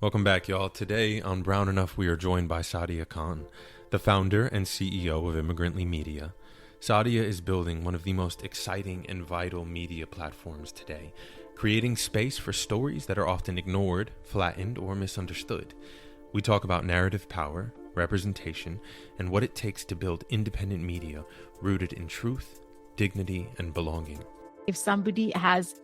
Welcome back, y'all. Today on Brown Enough, we are joined by Saadia Khan, the founder and CEO of Immigrantly Media. Saadia is building one of the most exciting and vital media platforms today, creating space for stories that are often ignored, flattened, or misunderstood. We talk about narrative power, representation, and what it takes to build independent media rooted in truth, dignity, and belonging. If somebody has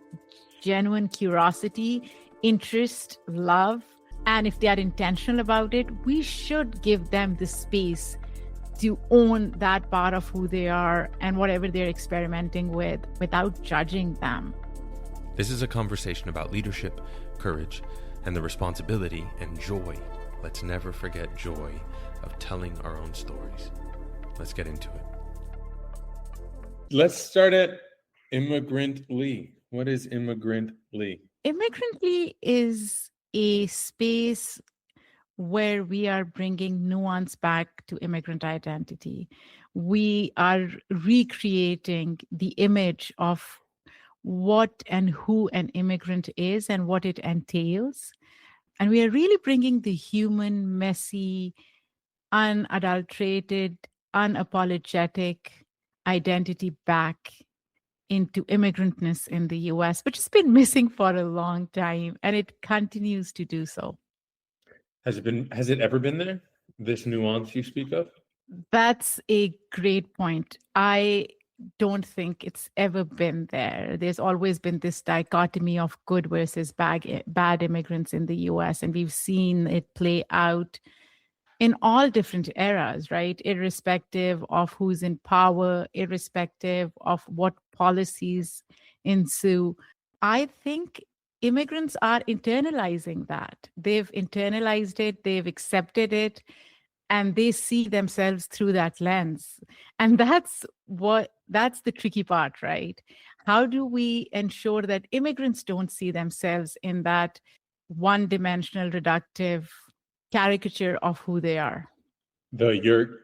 genuine curiosity, interest, love, and if they are intentional about it, we should give them the space to own that part of who they are and whatever they're experimenting with without judging them. This is a conversation about leadership, courage, and the responsibility and joy. Let's never forget joy of telling our own stories. Let's get into it. Let's start at Immigrantly. What is Immigrantly? Immigrantly is a space where we are bringing nuance back to immigrant identity. We are recreating the image of what and who an immigrant is and what it entails. And we are really bringing the human, messy, unadulterated, unapologetic identity back into immigrantness in the US, which has been missing for a long time, and it continues to do so. Has it ever been there? This nuance you speak of? That's a great point. I don't think it's ever been there. There's always been this dichotomy of good versus bad immigrants in the US, and we've seen it play out in all different eras, right? Irrespective of who's in power, irrespective of what policies ensue. I think immigrants are internalizing that. They've internalized it, they've accepted it, and they see themselves through that lens. And that's the tricky part, right? How do we ensure that immigrants don't see themselves in that one-dimensional, reductive caricature of who they are?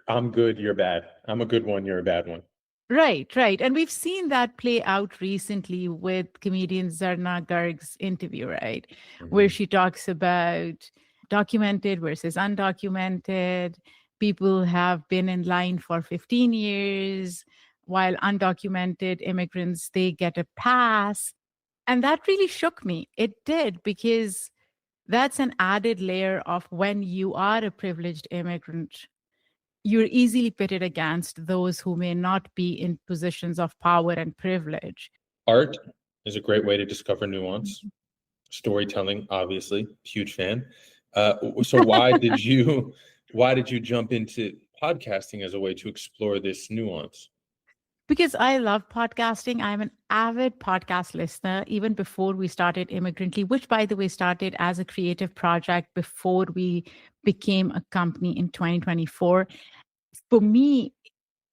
I'm good, you're bad. I'm a good one, you're a bad one. Right. And we've seen that play out recently with comedian Zarna Garg's interview, right? Mm-hmm. Where she talks about documented versus undocumented. People have been in line for 15 years, while undocumented immigrants, they get a pass. And that really shook me. It did, because that's an added layer of when you are a privileged immigrant, you're easily pitted against those who may not be in positions of power and privilege. Art is a great way to discover nuance. Mm-hmm. Storytelling, obviously, huge fan. So why did you jump into podcasting as a way to explore this nuance? Because I love podcasting. I'm an avid podcast listener, even before we started Immigrantly, which, by the way, started as a creative project before we became a company in 2024. For me,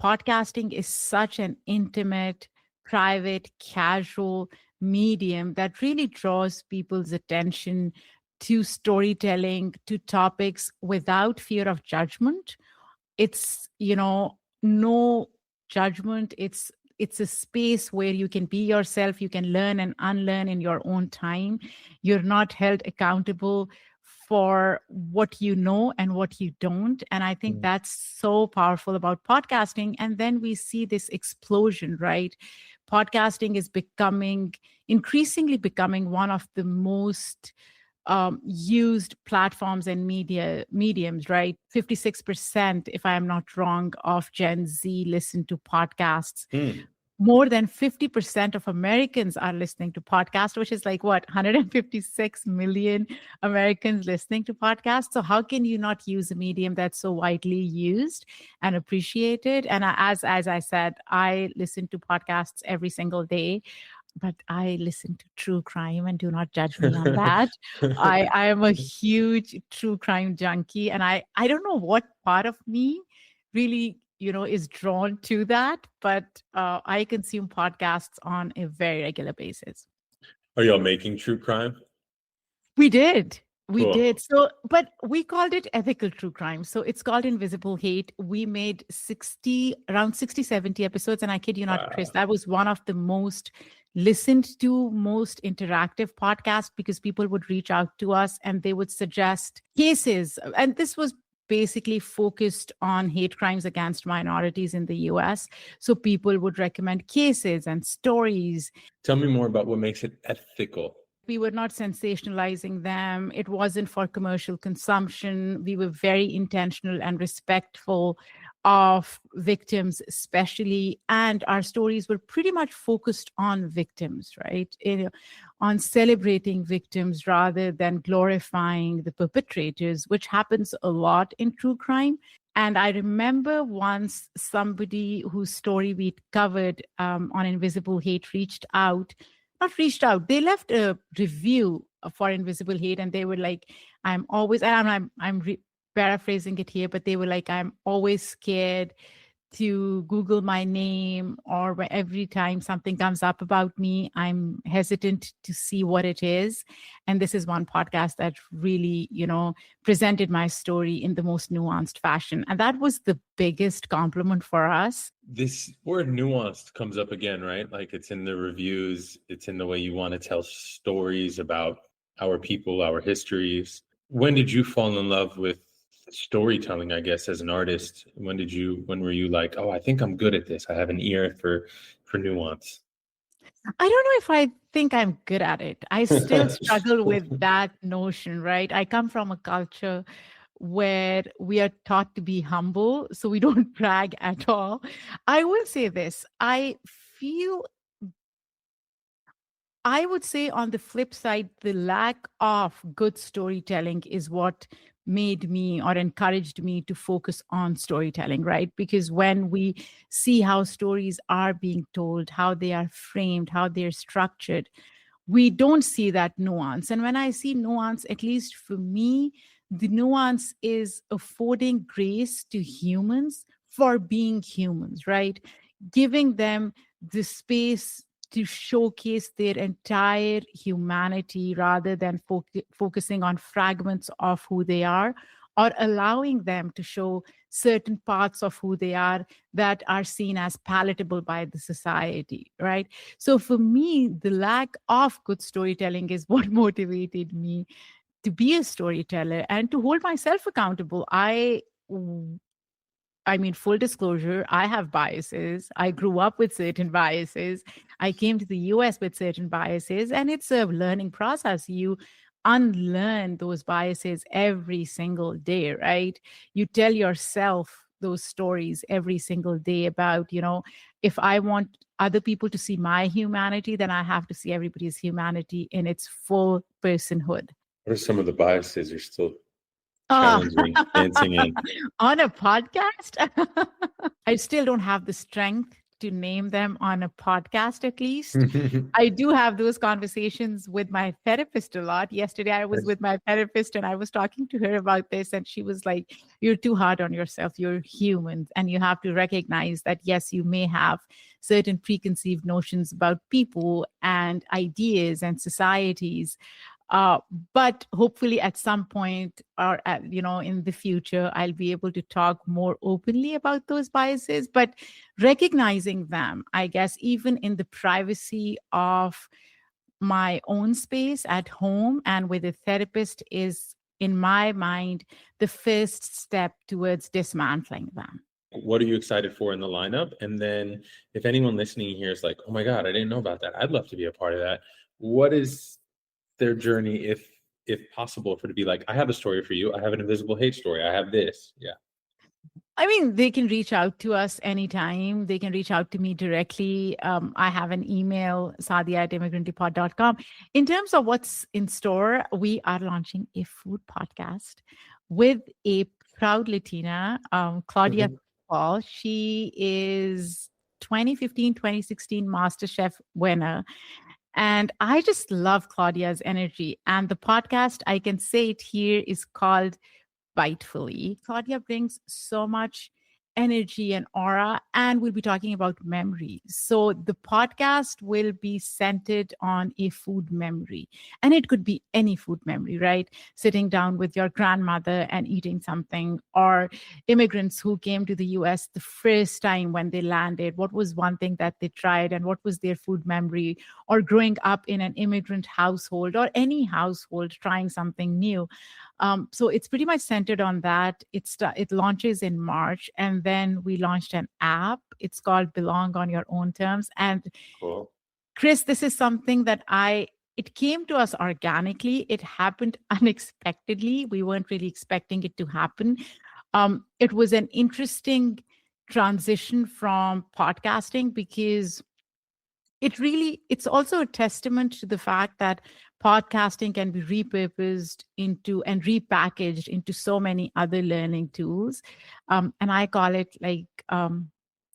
podcasting is such an intimate, private, casual medium that really draws people's attention to storytelling, to topics without fear of judgment. It's, no judgment. It's a space where you can be yourself, you can learn and unlearn in your own time. You're not held accountable for what you know and what you don't. And I think that's so powerful about podcasting. And then we see this explosion, right? Podcasting is increasingly becoming one of the most used platforms and mediums, right? 56%, if I am not wrong, of Gen Z listen to podcasts. More than 50% of Americans are listening to podcasts, which is like 156 million Americans listening to podcasts. So how can you not use a medium that's so widely used and appreciated? And as I said, I listen to podcasts every single day. But I listen to true crime, and do not judge me on that. I am a huge true crime junkie, and I don't know what part of me really, is drawn to that, but I consume podcasts on a very regular basis. Are y'all making true crime? We did. We did. So, but we called it ethical true crime. So it's called Invisible Hate. We made around 60, 70 episodes. And I kid you not, Chris, that was one of the most listened to most interactive podcasts because people would reach out to us and they would suggest cases. And this was basically focused on hate crimes against minorities in the US. So people would recommend cases and stories. Tell me more about what makes it ethical. We were not sensationalizing them. It wasn't for commercial consumption. We were very intentional and respectful of victims, especially. And our stories were pretty much focused on victims, right? On celebrating victims rather than glorifying the perpetrators, which happens a lot in true crime. And I remember once somebody whose story we'd covered on Invisible Hate they left a review for Invisible Hate, and they were like, I'm always, and I'm paraphrasing it here, but they were like, I'm always scared to Google my name, or every time something comes up about me, I'm hesitant to see what it is. And this is one podcast that really, presented my story in the most nuanced fashion. And that was the biggest compliment for us. This word nuanced comes up again, right? Like it's in the reviews, it's in the way you want to tell stories about our people, our histories. When did you fall in love with storytelling, I guess, as an artist? When were you like, oh, I think I'm good at this, I have an ear for nuance? I don't know if I think I'm good at it. I still struggle with that notion, right? I come from a culture where we are taught to be humble, so we don't brag at all. I will say this. I would say on the flip side, the lack of good storytelling is what made me or encouraged me to focus on storytelling, right? Because when we see how stories are being told, how they are framed, how they're structured, we don't see that nuance. And when I see nuance, at least for me, the nuance is affording grace to humans for being humans, right? Giving them the space to showcase their entire humanity rather than focusing on fragments of who they are, or allowing them to show certain parts of who they are that are seen as palatable by the society, right? So for me, the lack of good storytelling is what motivated me to be a storyteller and to hold myself accountable. I mean, full disclosure, I have biases. I grew up with certain biases. I came to the US with certain biases, and it's a learning process. You unlearn those biases every single day, right? You tell yourself those stories every single day about, if I want other people to see my humanity, then I have to see everybody's humanity in its full personhood. What are some of the biases you're still challenging, dancing in? On a podcast? I still don't have the strength to name them on a podcast, at least. I do have those conversations with my therapist a lot. Yesterday, I was with my therapist and I was talking to her about this, and she was like, you're too hard on yourself. You're human, and you have to recognize that, yes, you may have certain preconceived notions about people and ideas and societies. But hopefully at some point or in the future, I'll be able to talk more openly about those biases. But recognizing them, I guess, even in the privacy of my own space at home and with a therapist, is, in my mind, the first step towards dismantling them. What are you excited for in the lineup? And then if anyone listening here is like, oh my God, I didn't know about that, I'd love to be a part of that. What is their journey, if possible, for it to be like, I have a story for you, I have an invisible hate story, I have this? Yeah. I mean, they can reach out to us anytime. They can reach out to me directly. I have an email, saadia@immigrantlypod.com. In terms of what's in store, we are launching a food podcast with a proud Latina, Claudia Paul. She is 2015, 2016 MasterChef winner. And I just love Claudia's energy. And the podcast, I can say it here, is called Bitefully. Claudia brings so much energy and aura, and we'll be talking about memories. So the podcast will be centered on a food memory, and it could be any food memory, right? Sitting down with your grandmother and eating something, or immigrants who came to the US the first time when they landed. What was one thing that they tried, and what was their food memory? Or growing up in an immigrant household or any household trying something new. So it's pretty much centered on that. It launches in March, and then we launched an app. It's called Belong on Your Own Terms. And Cool. Chris, this is something that it came to us organically. It happened unexpectedly. We weren't really expecting it to happen. It was an interesting transition from podcasting, because it's also a testament to the fact that podcasting can be repurposed into and repackaged into so many other learning tools. And I call it like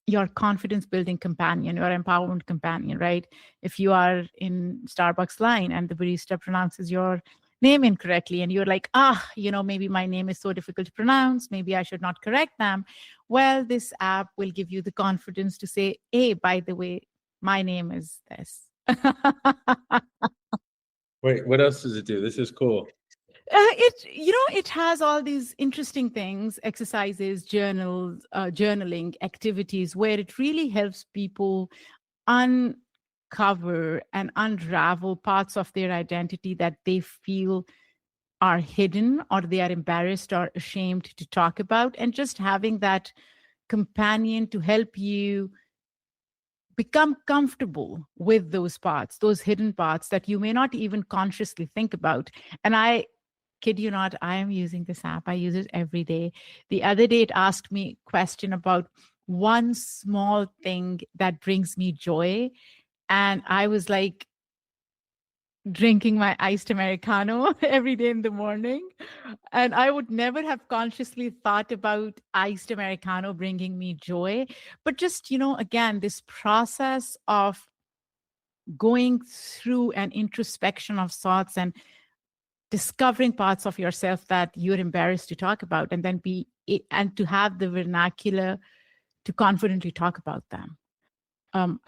your confidence building companion, your empowerment companion, right? If you are in Starbucks line and the barista pronounces your name incorrectly and you're like, maybe my name is so difficult to pronounce, maybe I should not correct them. Well, this app will give you the confidence to say, hey, by the way, my name is this. Wait, what else does it do? This is cool. It has all these interesting things, exercises, journals, journaling activities, where it really helps people uncover and unravel parts of their identity that they feel are hidden, or they are embarrassed or ashamed to talk about, and just having that companion to help you become comfortable with those parts, those hidden parts that you may not even consciously think about. And I kid you not, I am using this app. I use it every day. The other day, it asked me a question about one small thing that brings me joy. And I was like, drinking my iced Americano every day in the morning. And I would never have consciously thought about iced Americano bringing me joy. But just, again, this process of going through an introspection of thoughts and discovering parts of yourself that you're embarrassed to talk about, and then and to have the vernacular to confidently talk about them.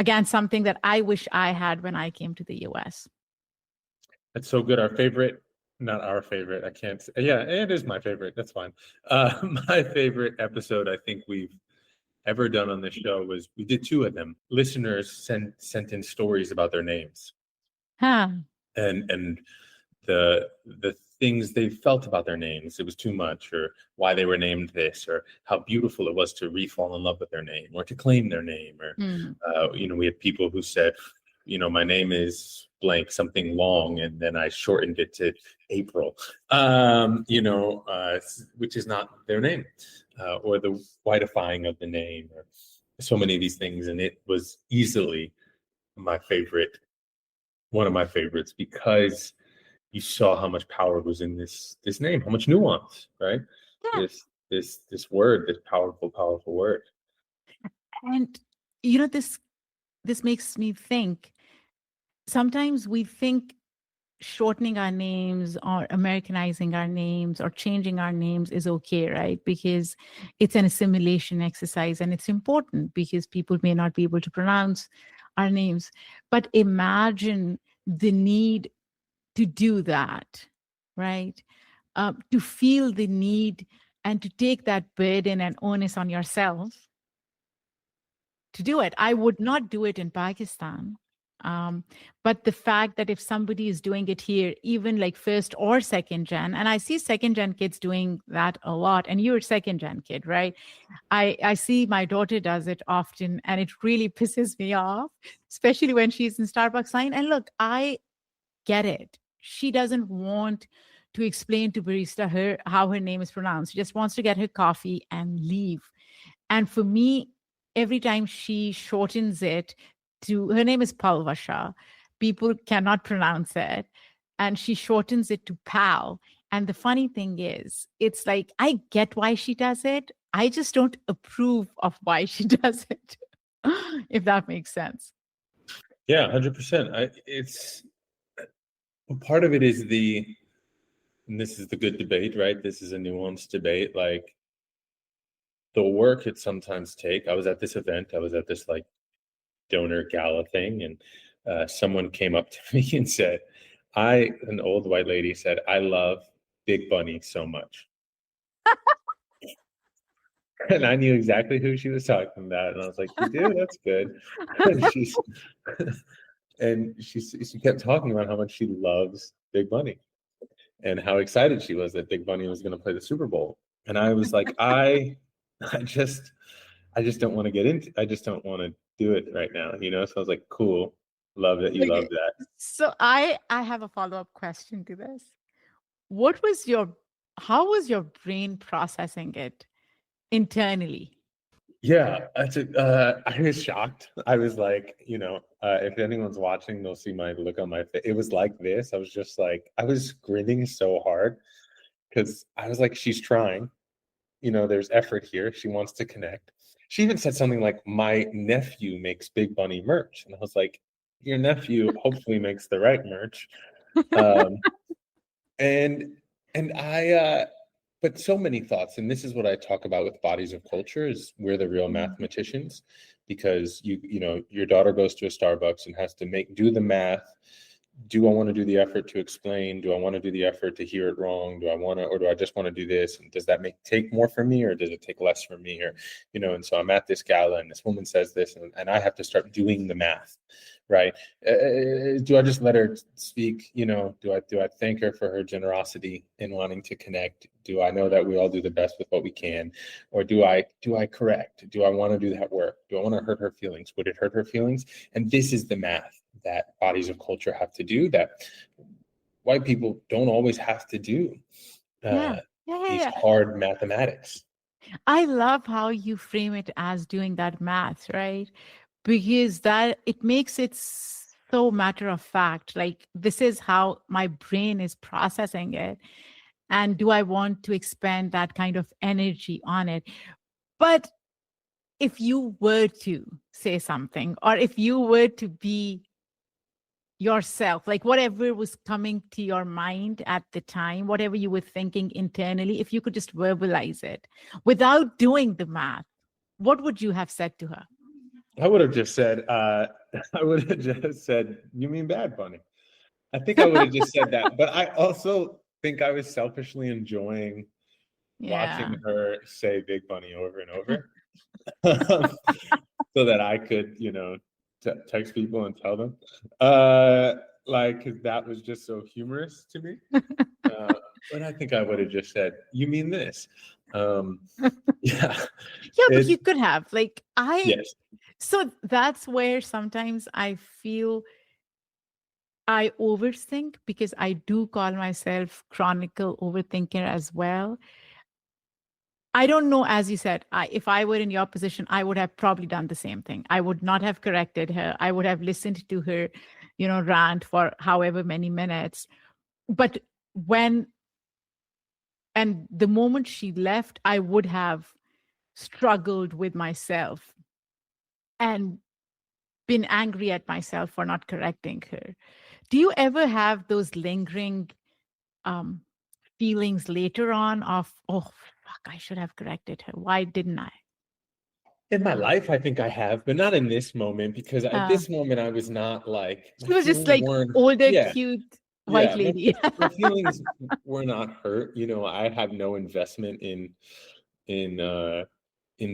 Again, something that I wish I had when I came to the US. That's so good. Not our favorite. I can't say, yeah, it is my favorite. That's fine. My favorite episode I think we've ever done on this show was, we did two of them. Listeners sent in stories about their names. Huh. And the things they felt about their names. It was too much, or why they were named this, or how beautiful it was to re-fall in love with their name, or to claim their name. Or we had people who said, my name is blank, something long, and then I shortened it to April, which is not their name, or the whiteifying of the name, or so many of these things. And it was easily one of my favorites, because you saw how much power was in this name, how much nuance, right? Yeah. This word, this powerful word. And this makes me think, sometimes we think shortening our names or Americanizing our names or changing our names is okay, right? Because it's an assimilation exercise, and it's important because people may not be able to pronounce our names. But imagine the need to do that, right? To feel the need and to take that burden and onus on yourself to do it. I would not do it in Pakistan. But the fact that if somebody is doing it here, even like first or second gen, and I see second gen kids doing that a lot, and you're a second gen kid, right? I see my daughter does it often, and it really pisses me off, especially when she's in Starbucks line. And look, I get it. She doesn't want to explain to barista how her name is pronounced. She just wants to get her coffee and leave. And for me, every time she shortens it to, her name is Palvasha. People cannot pronounce it. And she shortens it to Pal. And the funny thing is, it's like, I get why she does it. I just don't approve of why she does it, if that makes sense. Yeah, 100%. It's part of it is and this is the good debate, right? This is a nuanced debate. Like, the work it sometimes take. I was at this event, I was at this like donor gala thing, and someone came up to me and said, an old white lady said, "I love Big Bunny so much." And I knew exactly who she was talking about. And I was like, "You do? That's good." And she kept talking about how much she loves Big Bunny and how excited she was that Big Bunny was going to play the Super Bowl. And I was like, I just don't want to get into, I just don't want to do it right now, you know? So I was like, cool. Love that you love Okay. that. So I have a follow-up question to this. What was how was your brain processing it internally? Yeah, I was shocked. I was like, if anyone's watching, they'll see my look on my face. It was like this. I was just like, I was grinning so hard because I was like, she's trying. There's effort here. She wants to connect. She even said something like, "My nephew makes Big Bunny merch." And I was like, your nephew hopefully makes the right merch. Um, and and but so many thoughts, and this is what I talk about with bodies of culture, is we're the real mathematicians, because your daughter goes to a Starbucks and has to do the math. Do I want to do the effort to explain? Do I want to do the effort to hear it wrong? Or do I just want to do this? And does that take more from me, or does it take less from me? Or, and so I'm at this gala and this woman says this, and I have to start doing the math, right? Do I just let her speak? Do I thank her for her generosity in wanting to connect? Do I know that we all do the best with what we can? Or do I correct? Do I want to do that work? Do I want to hurt her feelings? Would it hurt her feelings? And this is the math that bodies of culture have to do, that white people don't always have to do. These hard mathematics. I love how you frame it as doing that math, right? Because that it makes it so matter of fact. Like, this is how my brain is processing it. And do I want to expend that kind of energy on it? But if you were to say something, or if you were to be yourself, like whatever was coming to your mind at the time, whatever you were thinking internally, if you could just verbalize it without doing the math, what would you have said to her? I would have just said, "You mean Bad Bunny?" I think I would have just said that. But I also think I was selfishly enjoying watching her say Big Bunny over and over. So that I could, text people and tell them, because that was just so humorous to me. But I think I would have just said, "You mean this?" Yeah. But you could have, Yes. So that's where sometimes I feel I overthink, because I do call myself chronicle overthinker as well. I don't know, as you said, if I were in your position, I would have probably done the same thing. I would not have corrected her. I would have listened to her, rant for however many minutes. But the moment she left, I would have struggled with myself and been angry at myself for not correcting her. Do you ever have those lingering feelings later on of, oh, fuck, I should have corrected her. Why didn't I? In my life, I think I have, but not in this moment, because at this moment, I was not like, she was just like older, cute white lady. My feelings were not hurt. I have no investment in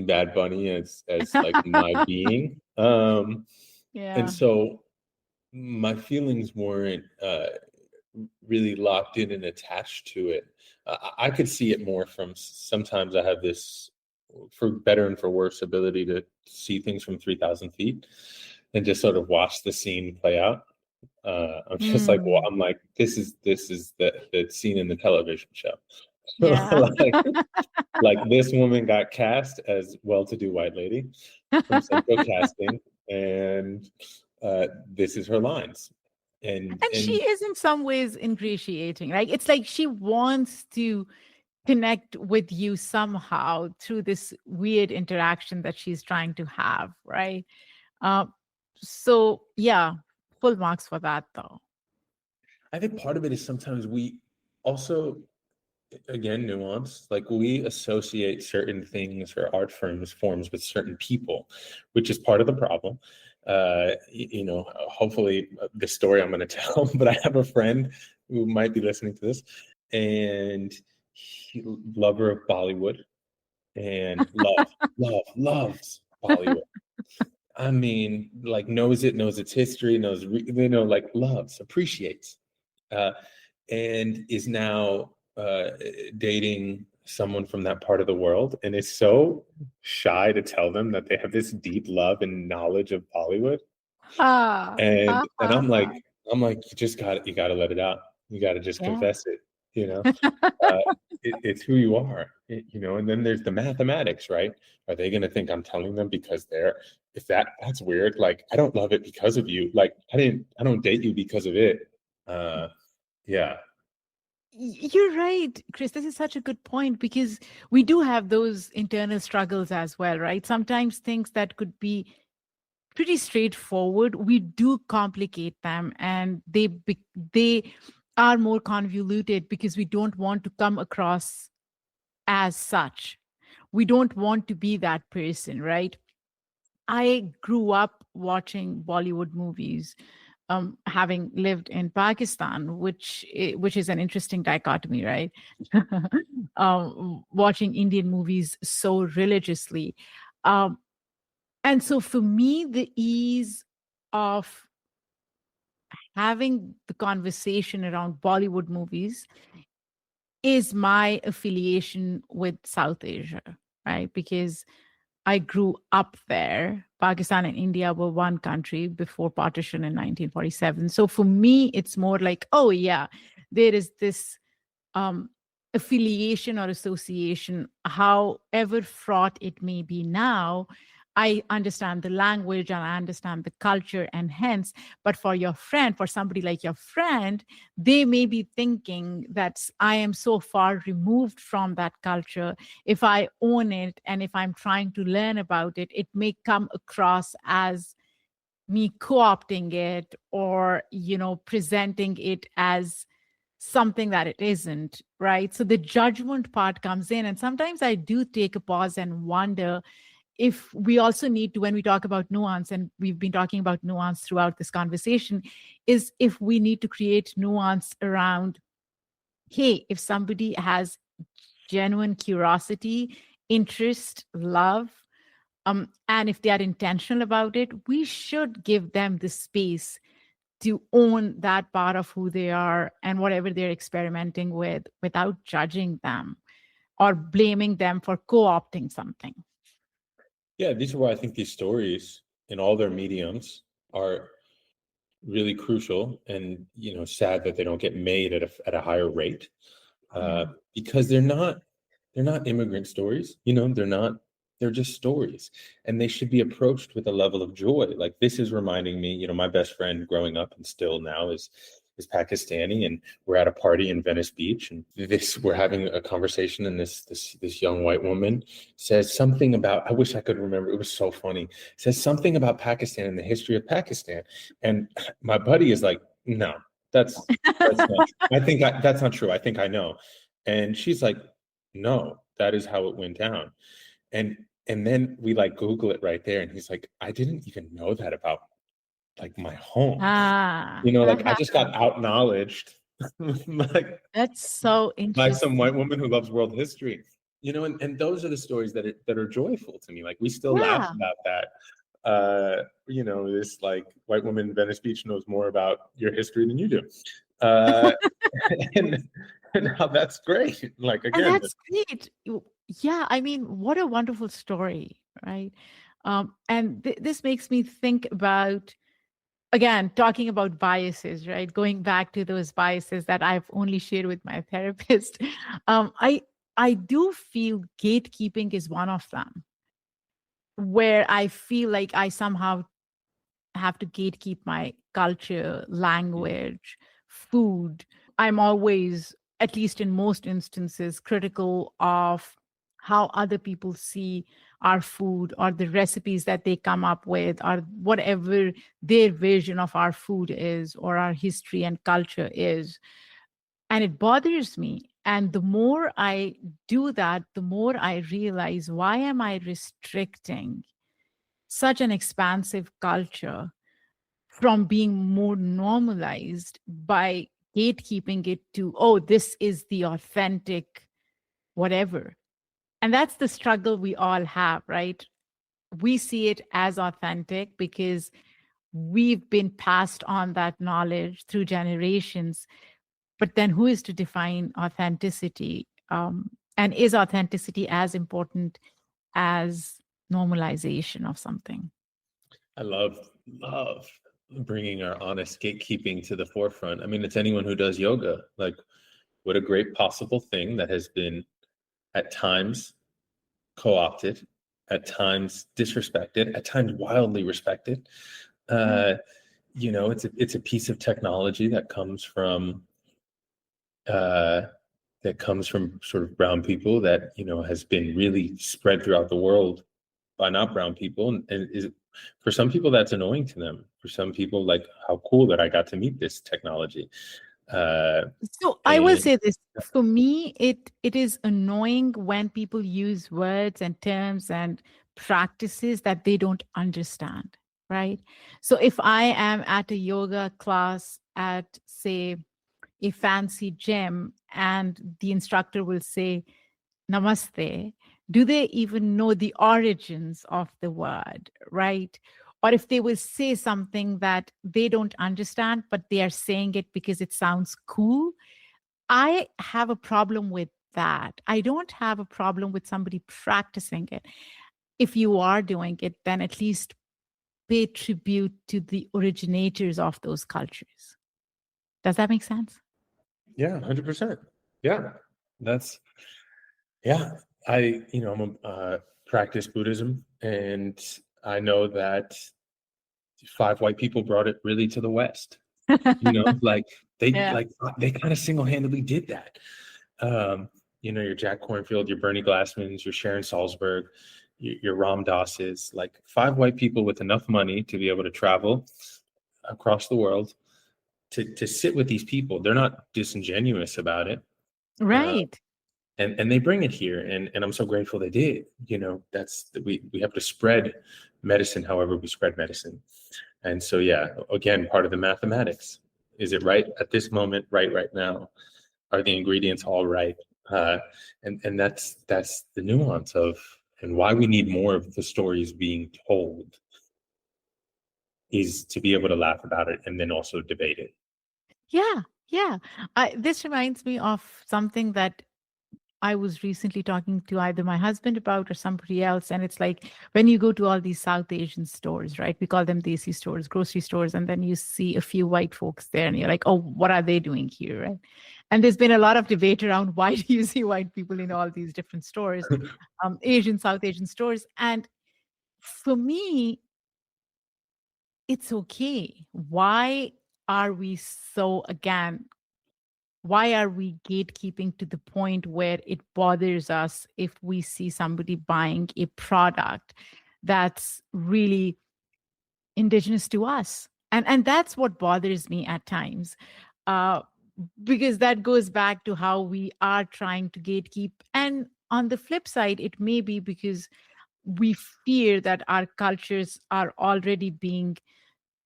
Bad Bunny as like my being. And so my feelings weren't really locked in and attached to it. I could see it more from, sometimes I have this, for better and for worse, ability to see things from 3,000 feet and just sort of watch the scene play out. I'm just like, well, I'm like, this is the scene in the television show. like this woman got cast as well-to-do white lady from Central Casting, and this is her lines. And she is in some ways ingratiating, right? It's like she wants to connect with you somehow through this weird interaction that she's trying to have, right? So yeah, full marks for that, though. I think part of it is sometimes we also again, nuance. Like, we associate certain things or art forms with certain people, which is part of the problem. Hopefully the story I'm going to tell, but I have a friend who might be listening to this, and lover of Bollywood, and loves Bollywood. I mean, like, knows its history, like, loves, appreciates, and is now dating someone from that part of the world, and is so shy to tell them that they have this deep love and knowledge of Bollywood. And I'm like, you got to let it out. You got to just confess it, you know. It's who you are, and then there's the mathematics, right? Are they going to think I'm telling them because that's weird. Like, I don't love it because of you. Like, I don't date you because of it. Yeah. You're right, Chris. This is such a good point, because we do have those internal struggles as well, right? Sometimes things that could be pretty straightforward, we do complicate them, and they are more convoluted because we don't want to come across as such. We don't want to be that person, right? I grew up watching Bollywood movies, having lived in Pakistan, which is an interesting dichotomy, right? Watching Indian movies so religiously. And so for me, the ease of having the conversation around Bollywood movies is my affiliation with South Asia, right? Because I grew up there. Pakistan and India were one country before partition in 1947. So for me, it's more like, oh, yeah, there is this um, affiliation or association, however fraught it may be now. I understand the language and I understand the culture, and hence, but for somebody like your friend, they may be thinking that I am so far removed from that culture. If I own it and if I'm trying to learn about it, it may come across as me co-opting it, or, presenting it as something that it isn't, right? So the judgment part comes in. And sometimes I do take a pause and wonder if we also need to, when we talk about nuance, and we've been talking about nuance throughout this conversation, is if we need to create nuance around, hey, if somebody has genuine curiosity, interest, love, and if they are intentional about it, we should give them the space to own that part of who they are and whatever they're experimenting with, without judging them or blaming them for co-opting something. Yeah, these are why I think these stories in all their mediums are really crucial, and sad that they don't get made at a higher rate, because they're not immigrant stories. They're just stories, and they should be approached with a level of joy. Like, this is reminding me, my best friend growing up and still now is Pakistani, and we're at a party in Venice Beach, and we're having a conversation, and this young white woman says something about, I wish I could remember, it was so funny, says something about Pakistan and the history of Pakistan, and my buddy is like, no, that's not true. That's not true. I think I know. And she's like, no, that is how it went down. And then we like Google it right there, and he's like, I didn't even know that about like my home. Like, I just got out-knowledged like, that's so interesting, by some white woman who loves world history. And those are the stories that are joyful to me. Like, we still laugh about that. This like white woman in Venice Beach knows more about your history than you do. And how that's great. Like, again, and that's great. Yeah, I mean, what a wonderful story, right? And this makes me think about, again, talking about biases, right? Going back to those biases that I've only shared with my therapist. I do feel gatekeeping is one of them, where I feel like I somehow have to gatekeep my culture, language, food. I'm always, at least in most instances, critical of how other people see our food, or the recipes that they come up with, or whatever their vision of our food is, or our history and culture is. And it bothers me. And the more I do that, the more I realize, why am I restricting such an expansive culture from being more normalized by gatekeeping it to, oh, this is the authentic whatever. And that's the struggle we all have, right? We see it as authentic because we've been passed on that knowledge through generations. But then who is to define authenticity? And is authenticity as important as normalization of something? I love bringing our honest gatekeeping to the forefront. I mean, it's anyone who does yoga. Like, what a great possible thing that has been at times co-opted, at times disrespected, at times wildly respected. It's a piece of technology that comes from sort of brown people that has been really spread throughout the world by not brown people, and is, for some people that's annoying to them. For some people, like, how cool that I got to meet this technology. So I will say this, for me, it is annoying when people use words and terms and practices that they don't understand, right? So if I am at a yoga class at, say, a fancy gym, and the instructor will say namaste, do they even know the origins of the word, right? Or if they will say something that they don't understand, but they are saying it because it sounds cool, I have a problem with that. I don't have a problem with somebody practicing it. If you are doing it, then at least pay tribute to the originators of those cultures. Does that make sense? Yeah, 100%. Yeah, I'm a practice Buddhism, and I know that 5 white people brought it really to the West. Like they kind of single-handedly did that. Your Jack Kornfield, your Bernie Glassmans, your Sharon Salzberg, your Ram Dasses, like 5 white people with enough money to be able to travel across the world to sit with these people. They're not disingenuous about it. Right. And they bring it here, and I'm so grateful they did. We have to spread medicine however we spread medicine. And so, yeah, again, part of the mathematics. Is it right at this moment, right now? Are the ingredients all right? And that's the nuance of, and why we need more of the stories being told, is to be able to laugh about it and then also debate it. Yeah. This reminds me of something that I was recently talking to either my husband about or somebody else. And it's like, when you go to all these South Asian stores, right? We call them desi stores, grocery stores. And then you see a few white folks there and you're like, oh, what are they doing here? Right. And there's been a lot of debate around, why do you see white people in all these different stores, South Asian stores? And for me, it's okay. Why are we why are we gatekeeping to the point where it bothers us if we see somebody buying a product that's really indigenous to us? And that's what bothers me at times, because that goes back to how we are trying to gatekeep. And on the flip side, it may be because we fear that our cultures are already being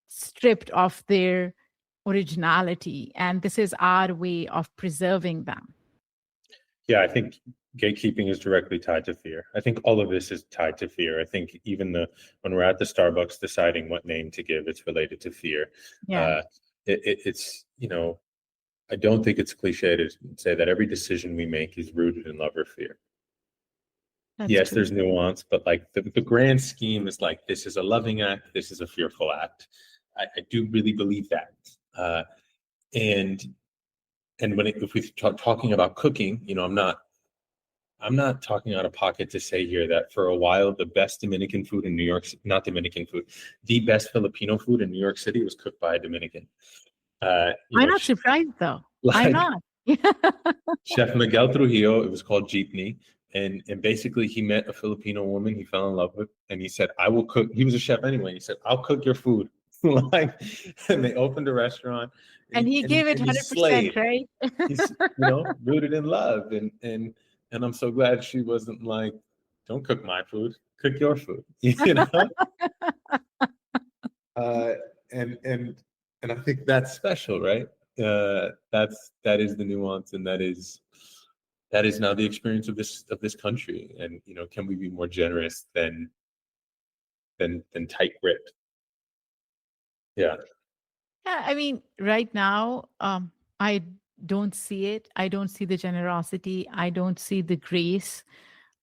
stripped of their originality, and this is our way of preserving them. Yeah, I think gatekeeping is directly tied to fear. I think all of this is tied to fear. I think even when we're at the Starbucks deciding what name to give, it's related to fear. Yeah. It's I don't think it's cliche to say that every decision we make is rooted in love or fear. That's yes, true. There's nuance, but like the grand scheme is like, this is a loving act, this is a fearful act. I do really believe that. And if we're talking about cooking, I'm not talking out of pocket to say here that for a while, the best Dominican food in New York, not Dominican food, the best Filipino food in New York City was cooked by a Dominican. I'm not surprised though. I'm not. Chef Miguel Trujillo, it was called Jeepney. And basically he met a Filipino woman he fell in love with, and he said, I will cook. He was a chef anyway. He said, I'll cook your food. And they opened a restaurant, And he gave it he's 100%, slayed. right? He's rooted in love, and I'm so glad she wasn't like, don't cook my food, cook your food, uh, and I think that's special, right? That is the nuance, and that is now the experience of this country. And can we be more generous than tight-gripped? Yeah. Yeah, I mean, right now, I don't see it. I don't see the generosity. I don't see the grace.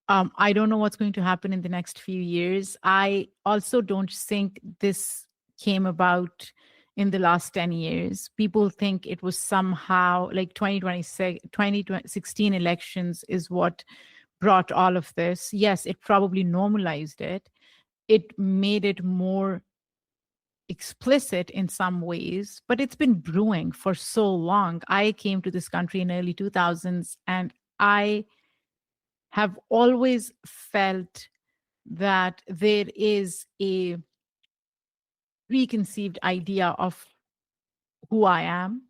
I don't know what's going to happen in the next few years. I also don't think this came about in the last 10 years. People think it was somehow like 2016 elections is what brought all of this. Yes, it probably normalized it. It made it more explicit in some ways, but it's been brewing for so long. I came to this country in early 2000s, and I have always felt that there is a preconceived idea of who I am,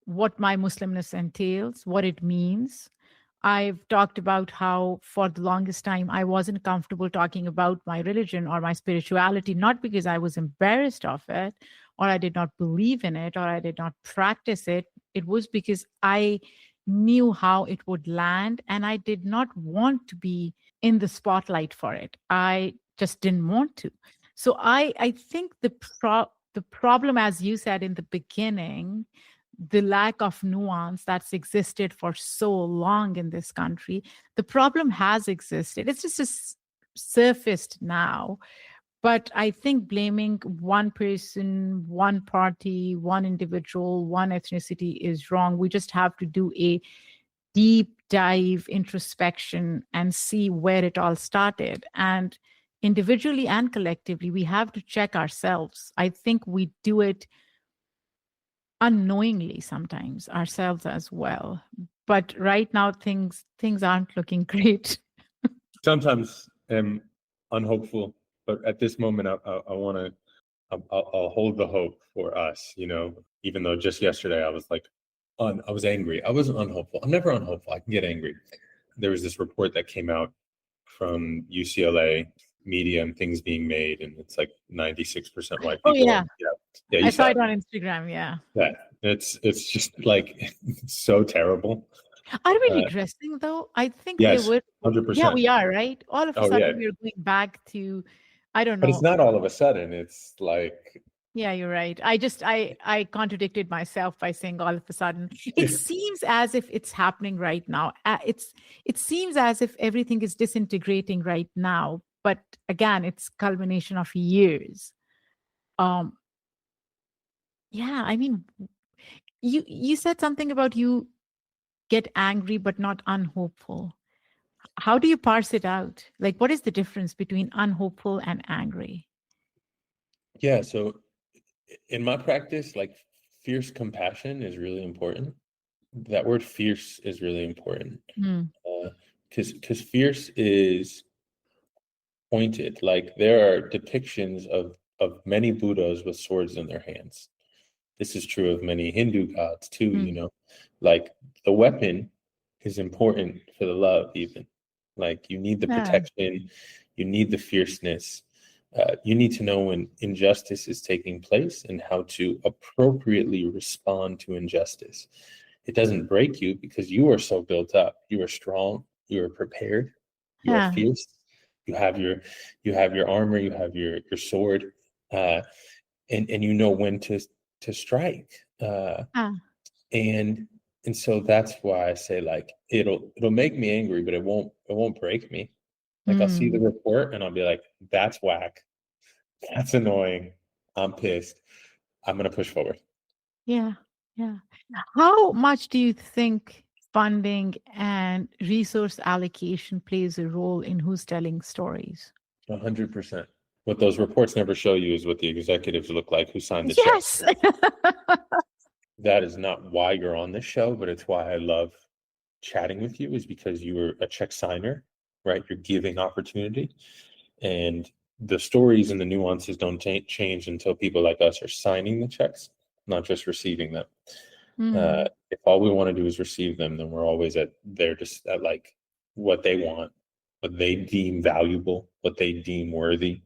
what my Muslimness entails, what it means. I've talked about how, for the longest time, I wasn't comfortable talking about my religion or my spirituality, not because I was embarrassed of it, or I did not believe in it, or I did not practice it. It was because I knew how it would land, and I did not want to be in the spotlight for it. I just didn't want to. So I think the problem, as you said in the beginning, the lack of nuance that's existed for so long in this country, the problem has existed. It's just surfaced now. But I think blaming one person, one party, one individual, one ethnicity is wrong. We just have to do a deep dive introspection and see where it all started. And individually and collectively, we have to check ourselves. I think we do it unknowingly sometimes ourselves as well. But right now things aren't looking great. Sometimes I'm unhopeful, but at this moment, I want to. I'll hold the hope for us. Even though just yesterday I was like, I was angry. I wasn't unhopeful. I'm never unhopeful. I can get angry. There was this report that came out from UCLA media and things being made, and it's like 96% white people. Oh yeah, yeah. I saw it on Instagram. Yeah, it's just like it's so terrible. Are we regressing though? I think yes, they were. 100%. Yeah, we are, right? All of a sudden we're going back to, I don't know. But it's not all of a sudden. It's like. Yeah, you're right. I contradicted myself by saying all of a sudden. It seems as if it's happening right now. It seems as if everything is disintegrating right now. But again, it's culmination of years. Yeah, I mean, you said something about you get angry but not unhopeful. How do you parse it out? Like, what is the difference between unhopeful and angry? Yeah, so in my practice, like fierce compassion is really important. That word fierce is really important. Because fierce is pointed. Like there are depictions of many Buddhas with swords in their hands. This is true of many Hindu gods too, like the weapon is important for the love even. Like you need the protection, you need the fierceness. You need to know when injustice is taking place and how to appropriately respond to injustice. It doesn't break you because you are so built up. You are strong. You are prepared. You are fierce. You have your armor. You have your sword, and you know when to strike. And so that's why I say like it'll make me angry, but it won't break me. Like I'll see the report and I'll be like, that's whack. That's annoying. I'm pissed. I'm going to push forward. Yeah. Yeah. How much do you think funding and resource allocation plays a role in who's telling stories? 100%. What those reports never show you is what the executives look like who signed the yes. check. That is not why you're on this show, but it's why I love chatting with you, is because you were a check signer, right? You're giving opportunity. And the stories and the nuances don't change until people like us are signing the checks. not just receiving them. Mm. If all we want to do is receive them, then we're always at like what they want, what they deem valuable, what they deem worthy.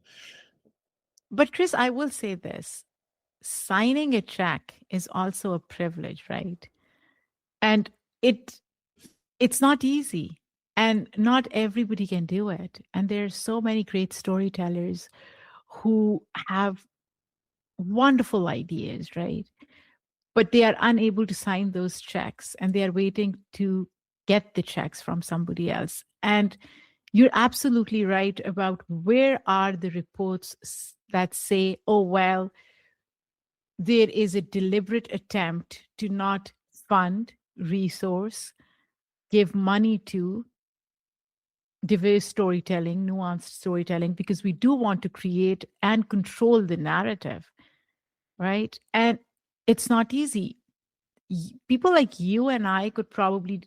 But Chris, I will say this. Signing a check is also a privilege, right? And it it's not easy. And not everybody can do it. And there's so many great storytellers who have wonderful ideas, right? But they are unable to sign those checks and they are waiting to get the checks from somebody else. And you're absolutely right about where are the reports that say, oh, well, there is a deliberate attempt to not fund, resource, give money to diverse storytelling, nuanced storytelling, because we do want to create and control the narrative, right? And it's not easy. People like you and I could probably,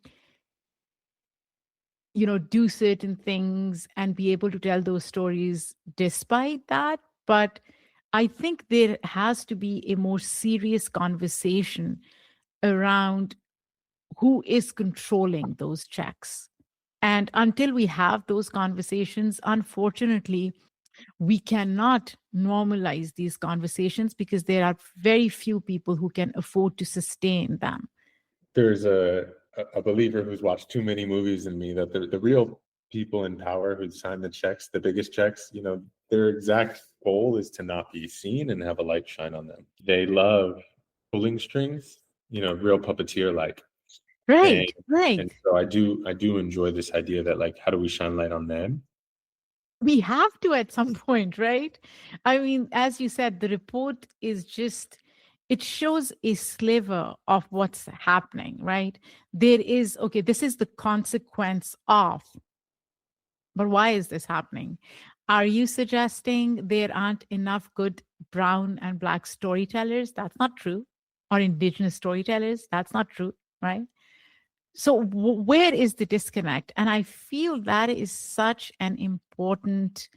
do certain things and be able to tell those stories despite that. But I think there has to be a more serious conversation around who is controlling those checks. And until we have those conversations, unfortunately, we cannot normalize these conversations because there are very few people who can afford to sustain them. There's a believer who's watched too many movies in me that the real people in power who sign the checks, the biggest checks, their exact goal is to not be seen and have a light shine on them. They love pulling strings, real puppeteer like. Right, And, right. and so I do enjoy this idea that, like, how do we shine light on them? We have to at some point, right? I mean, as you said, the report is just, it shows a sliver of what's happening, right? There is, okay, this is the consequence of, but why is this happening? Are you suggesting there aren't enough good brown and black storytellers? That's not true. Or indigenous storytellers? That's not true, right? So, where is the disconnect? And I feel that is such an important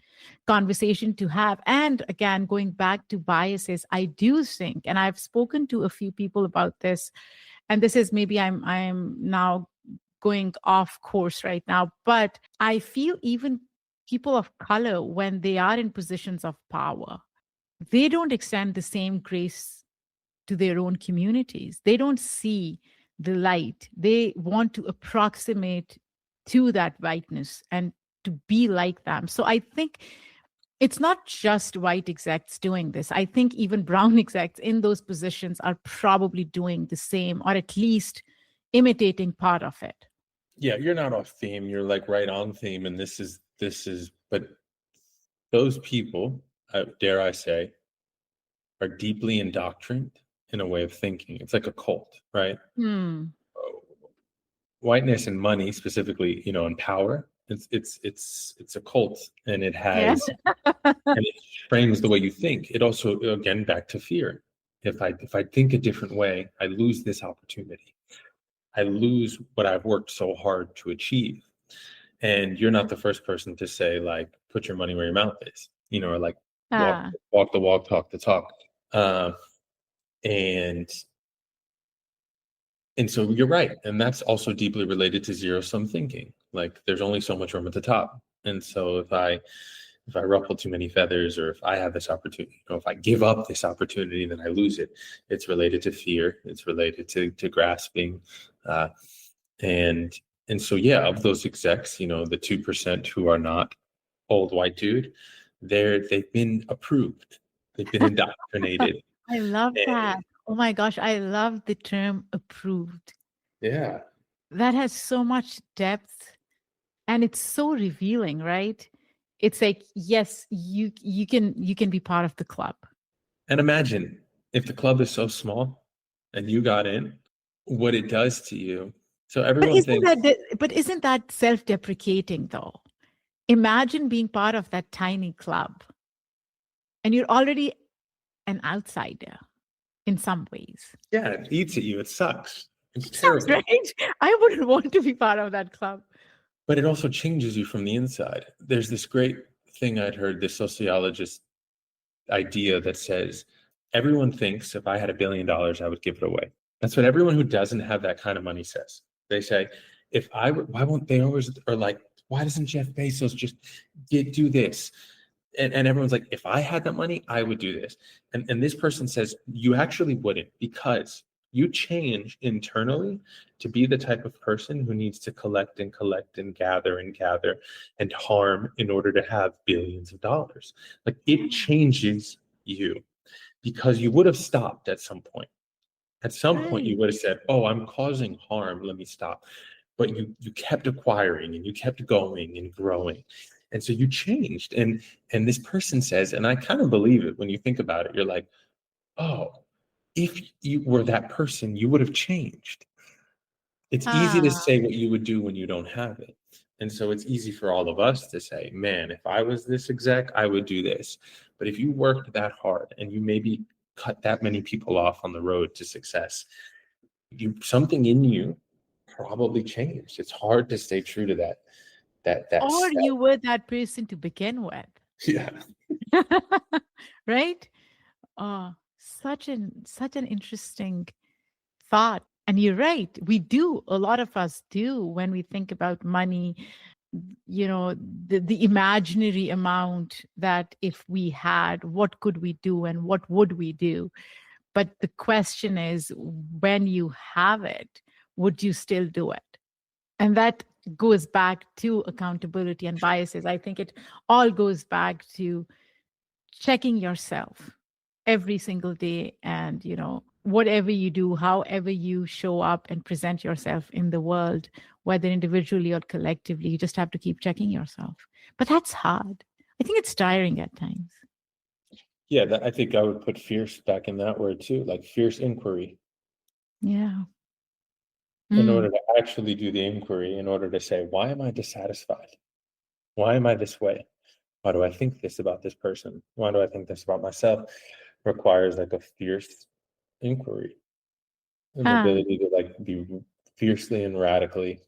conversation to have. And again, going back to biases, I do think, and I've spoken to a few people about this, and this is maybe I'm now going off course right now, but I feel even people of color, when they are in positions of power, they don't extend the same grace to their own communities. They don't see the light. They want to approximate to that whiteness and to be like them. So I think it's not just white execs doing this. I think even brown execs in those positions are probably doing the same, or at least imitating part of it. Yeah, you're not off theme. You're like right on theme. And but those people, dare I say, are deeply indoctrined in a way of thinking. It's like a cult, right? Hmm. Whiteness and money, specifically, and power. It's a cult, and it Yeah. has and it frames the way you think. It also, again, back to fear. If I think a different way, I lose this opportunity. I lose what I've worked so hard to achieve. And you're not the first person to say, like, put your money where your mouth is, or like Ah. walk the walk, talk the talk. And so you're right. And that's also deeply related to zero-sum thinking. Like, there's only so much room at the top. And so if I ruffle too many feathers, or if I have this opportunity, if I give up this opportunity, then I lose it. It's related to fear. It's related to grasping. And so, yeah, of those execs, the 2% who are not old white dude, they've been approved. They've been indoctrinated. I love that. And Oh my gosh, I love the term approved. yeah. That has so much depth and it's so revealing, right? It's like, yes, you can be part of the club. And imagine if the club is so small and you got in, what it does to you. So everyone thinks, But isn't that self-deprecating though? Imagine being part of that tiny club and you're already an outsider in some ways. yeah, it eats at you. It sucks. It's Sounds terrible. right. I wouldn't want to be part of that club. But it also changes you from the inside. There's this great thing I'd heard, this sociologist idea that says everyone thinks if I had $1 billion, I would give it away. That's what everyone who doesn't have that kind of money says. They say, if I were, why won't they always, or like, why doesn't Jeff Bezos just do this? And everyone's like, if I had that money, I would do this. And this person says, you actually wouldn't, because you change internally to be the type of person who needs to collect and collect and gather and harm in order to have billions of dollars. Like, it changes you, because you would have stopped at some point. At some point, you Right. would have said, oh, I'm causing harm, let me stop. But you kept acquiring and you kept going and growing. And so you changed. And this person says, and I kind of believe it when you think about it, you're like, oh, if you were that person, you would have changed. It's easy to Ah, say what you would do when you don't have it. And so it's easy for all of us to say, man, if I was this exec, I would do this. But if you worked that hard and you maybe cut that many people off on the road to success, something in you probably changed. It's hard to stay true to that or step. you were that person to begin with. Yeah. Right? Oh, such an interesting thought. And you're right. We do, a lot of us do, when we think about money, the imaginary amount that if we had, what could we do and what would we do? But the question is, when you have it, would you still do it? And that goes back to accountability and biases. I think it all goes back to checking yourself every single day, and whatever you do, however you show up and present yourself in the world, whether individually or collectively, you just have to keep checking yourself. But that's hard. I think it's tiring at times. Yeah, I think I would put fierce back in that word too, like fierce inquiry. Yeah. In Mm. order to actually do the inquiry, in order to say, why am I dissatisfied? Why am I this way? Why do I think this about this person? Why do I think this about myself? Requires like a fierce inquiry, an Ah. ability to like be fiercely and radically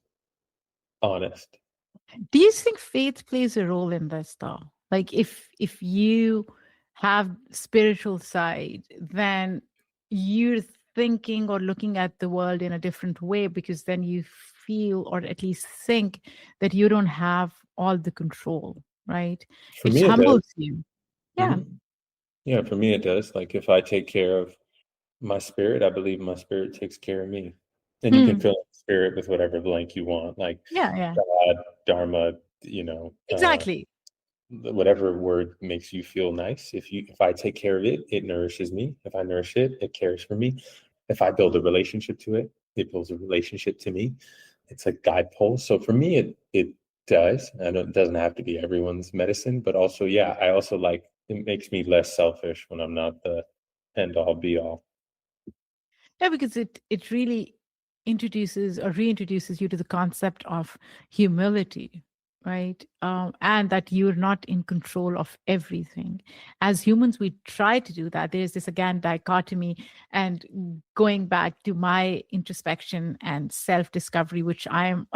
honest. Do you think faith plays a role in this though? Like if you have spiritual side, then you're thinking or looking at the world in a different way, because then you feel, or at least think, that you don't have all the control, right? For It me, it does. humbles you. Yeah. Mhm. Yeah, for me, it does. Like if I take care of my spirit, I believe my spirit takes care of me. And you can Mm. fill in spirit with whatever blank you want, like Yeah, yeah. God, Dharma, Exactly. whatever word makes you feel nice. If I take care of it, it nourishes me. If I nourish it, it cares for me. If I build a relationship to it, it builds a relationship to me. It's a guide pole. So for me, it does. And it doesn't have to be everyone's medicine, but also, yeah, I also like, it makes me less selfish when I'm not the end all be all. Yeah, because it really introduces or reintroduces you to the concept of humility, right? And that you're not in control of everything. As humans, we try to do that. There's this, again, dichotomy. And going back to my introspection and self-discovery, which I'm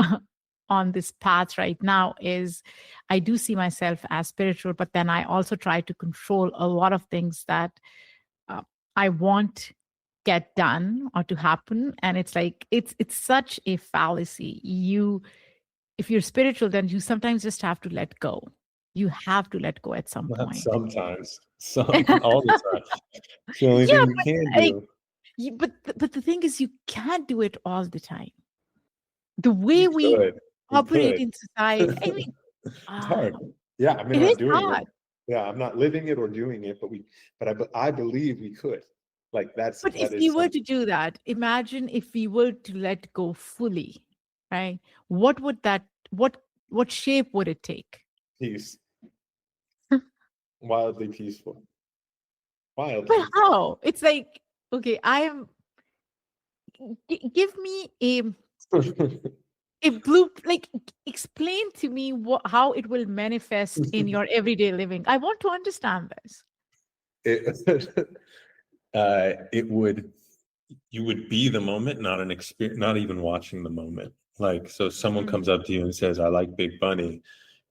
on this path right now, is I do see myself as spiritual, but then I also try to control a lot of things that uh, I want get done or to happen. And it's like it's such a fallacy. If you're spiritual, then you sometimes just have to let go. You have to let go at some Not point. sometimes, all the time. It's the only Yeah, thing you but can like do. but the thing is, you can't do it all the time. The We way we could. We operate could. in society, I mean, It's hard. Yeah, I mean, it I'm is doing it. hard. Yeah, I'm not living it or doing it, but I believe we could. Like But if that we is were something. to do that, imagine if we were to let go fully, right? What would that what shape would it take? Peace, wildly peaceful, But wildly. how? It's like, okay, give me a blue, like, explain to me how it will manifest in your everyday living. I want to understand this. it, it would, you would be the moment, not an experience, not even watching the moment. Like, so someone Mm. comes up to you and says, I like Big Bunny.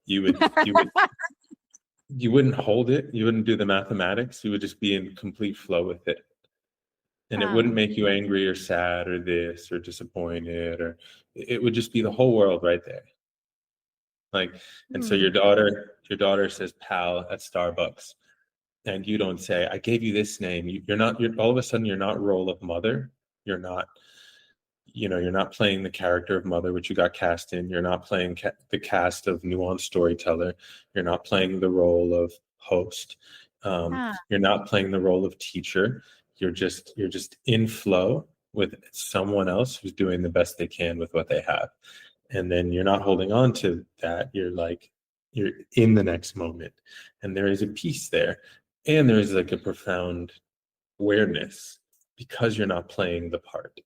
You would you wouldn't hold it. You wouldn't do the mathematics. You would just be in complete flow with it. And it wouldn't make you angry or sad or this or disappointed, or it would just be the whole world right there. Like, and so your daughter says pal at Starbucks, and you don't say, I gave you this name. You're all of a sudden, you're not role of mother. You're not, you're not playing the character of mother, which you got cast in. You're not playing the cast of nuanced storyteller. You're not playing the role of host. You're not playing the role of teacher. You're just in flow with someone else who's doing the best they can with what they have. And then you're not holding on to that. You're in the next moment. And there is a peace there. And there is like a profound awareness because you're not playing the part.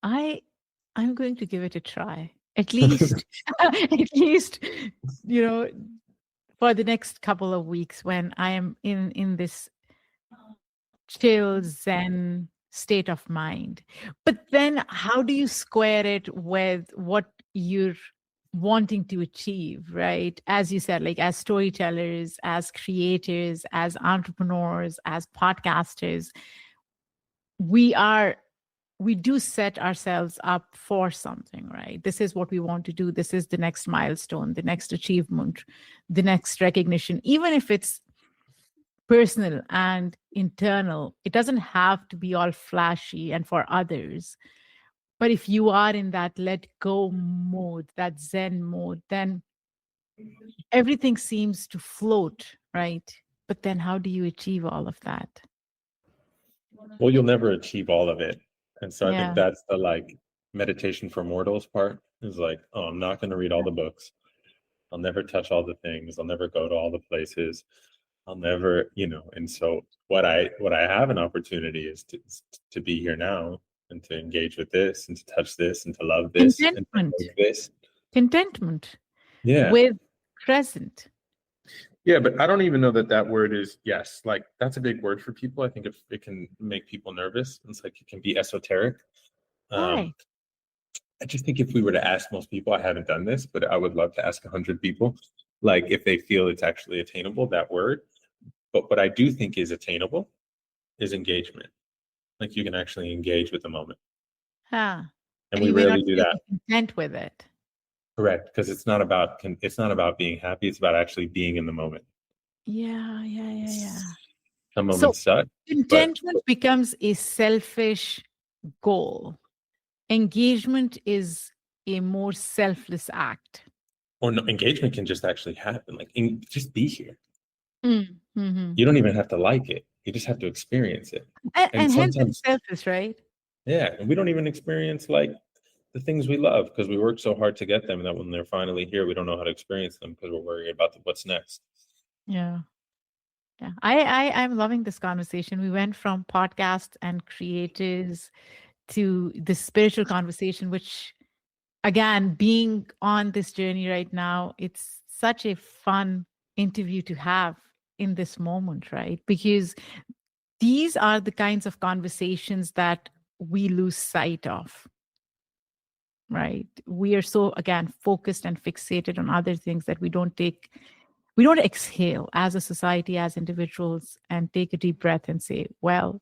I'm going to give it a try. At least, for the next couple of weeks when I am in this chill Zen state of mind. But then how do you square it with what you're wanting to achieve, right? As you said, like as storytellers, as creators, as entrepreneurs, as podcasters, we do set ourselves up for something, right? This is what we want to do. This is the next milestone, the next achievement, the next recognition, even if it's personal and internal. It doesn't have to be all flashy and for others. But if you are in that let go mode, that Zen mode, then everything seems to float, right? But then how do you achieve all of that? Well, you'll never achieve all of it. And so I think that's the like meditation for mortals part is like, oh, I'm not going to read all the books. I'll never touch all the things. I'll never go to all the places. I'll never, and so what I have an opportunity is to be here now and to engage with this and to touch this and to love this and to love this. Contentment. Yeah. With present. Yeah, but I don't even know that word is, yes, like that's a big word for people. I think it can make people nervous. It's like it can be esoteric. Why? I just think if we were to ask most people, I haven't done this, but I would love to ask 100 people, like if they feel it's actually attainable, that word. But what I do think is attainable is engagement. Like you can actually engage with the moment. And we rarely do that. Content with it. Correct, because it's not about being happy. It's about actually being in the moment. Yeah. Some moments suck. Contentment becomes a selfish goal. Engagement is a more selfless act. Or no, engagement can just actually happen. Like just be here. Mm-hmm. You don't even have to like it. You just have to experience it. And hence it's selfish, right? Yeah, and we don't even experience like the things we love because we work so hard to get them, and that when they're finally here, we don't know how to experience them because we're worried about what's next. Yeah. I'm loving this conversation. We went from podcasts and creators to the spiritual conversation, which again, being on this journey right now, it's such a fun interview to have in this moment, right? Because these are the kinds of conversations that we lose sight of, right? We are so, again, focused and fixated on other things that we don't exhale as a society, as individuals, and take a deep breath and say, well,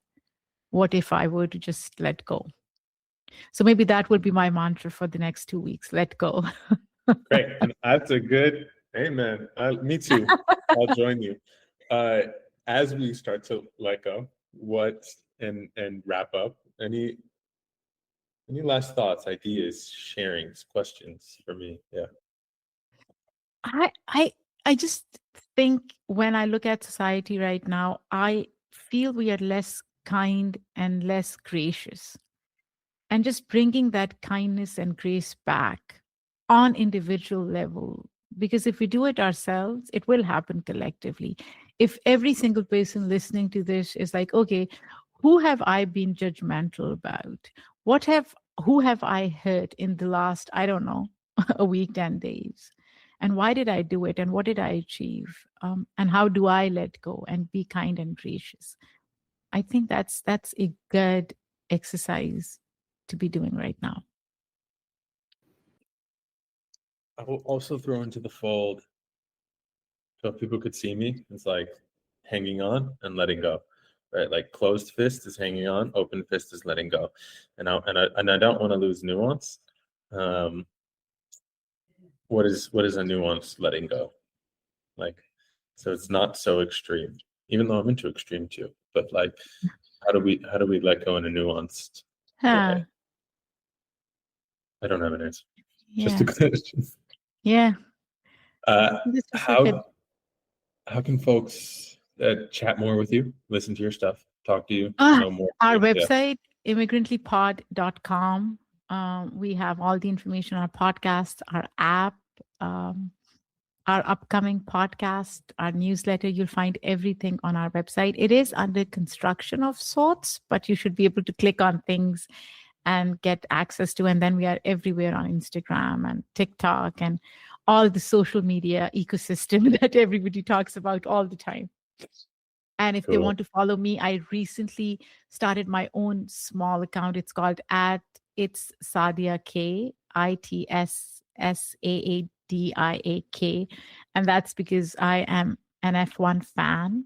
what if I were to just let go? So maybe that will be my mantra for the next 2 weeks. Let go. Great. And that's a good, amen. Me too. I'll join you. As we start to let go, and wrap up, any last thoughts, ideas, sharings, questions for me? Yeah. I just think when I look at society right now, I feel we are less kind and less gracious. And just bringing that kindness and grace back on individual level. Because if we do it ourselves, it will happen collectively. If every single person listening to this is like, okay, who have I been judgmental about? Who have I hurt in the last, I don't know, a week, 10 days? And why did I do it? And what did I achieve? And how do I let go and be kind and gracious? I think that's a good exercise to be doing right now. I will also throw into the fold So if people could see me, it's like hanging on and letting go, right? Like closed fist is hanging on, open fist is letting go, and I don't want to lose nuance. What is a nuance letting go? Like, so it's not so extreme, even though I'm into extreme too. But like, how do we let go in a nuanced way? I don't have an answer. Just a question. Yeah. How can folks chat more with you, listen to your stuff, talk to you, know more? Our website, immigrantlypod.com. We have all the information on our podcast, our app, our upcoming podcast, our newsletter. You'll find everything on our website. It is under construction of sorts, but you should be able to click on things and get access to. And then we are everywhere on Instagram and TikTok and all the social media ecosystem that everybody talks about all the time. And if they want to follow me, I recently started my own small account. It's called @It's Saadia K, ITSSAADIAK. And that's because I am an F1 fan.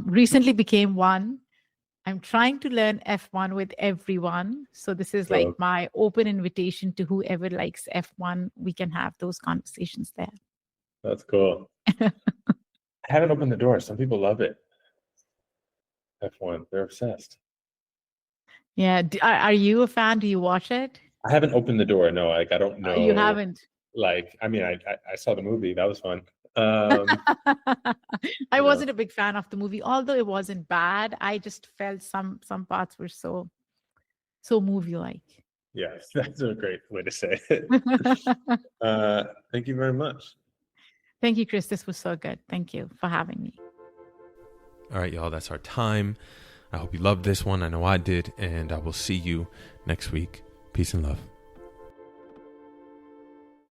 Recently became one. I'm trying to learn F1 with everyone. So this is like my open invitation to whoever likes F1. We can have those conversations there. That's cool. I haven't opened the door. Some people love it. F1, they're obsessed. Yeah. Are you a fan? Do you watch it? I haven't opened the door. No, like I don't know. You haven't. Like, I mean, I saw the movie. That was fun. I wasn't a big fan of the movie, although it wasn't bad. I just felt some parts were so movie-like. Yes, that's a great way to say it. Thank you very much. Thank you, Chris. This was so good. Thank you for having me. All right, y'all, that's our time. I hope you loved this one. I know I did, and I will see you next week. Peace and love.